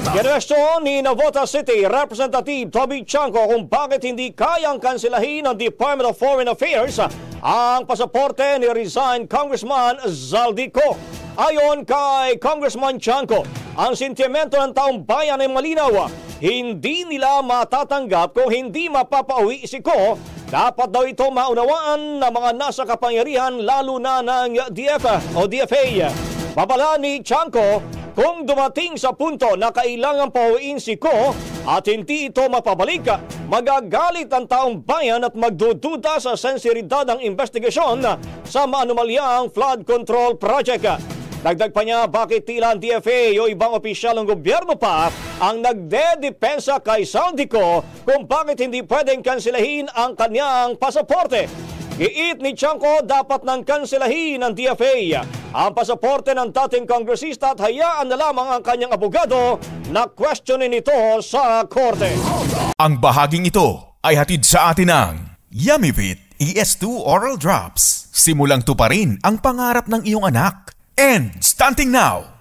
Kinwestiyon ni Navotas City Representative Toby Chanco kung bakit hindi kayang kansilahin ng Department of Foreign Affairs ang pasaporte ni resigned Congressman Zaldico. Ayon kay Congressman Chanco, ang sentimento ng taong bayan ay malinaw. Hindi nila matatanggap kung hindi mapapauwi si Ko. Dapat daw ito maunawaan ng mga nasa kapangyarihan lalo na ng DFA. Babala ni Chanco, kung dumating sa punto na kailangan pauwiin si Ko at hindi ito mapabalik, magagalit ang taong bayan at magdududa sa sensibilidad ng investigasyon sa maanumalyang flood control project. Dagdag pa niya, bakit tila ang DFA o ibang opisyal ng gobyerno pa ang nagdedepensa kay Zaldico kung bakit hindi pwedeng kansilahin ang kanyang pasaporte. Giit ni Chanco, dapat nang kansilahin ng DFA ang pasaporte ng dating kongresista at hayaan na lamang ang kanyang abogado na questionin ito sa korte. Ang bahaging ito ay hatid sa atin ng Yummyvit ES2 Oral Drops. Simulang tuparin ang pangarap ng iyong anak. And stunting now!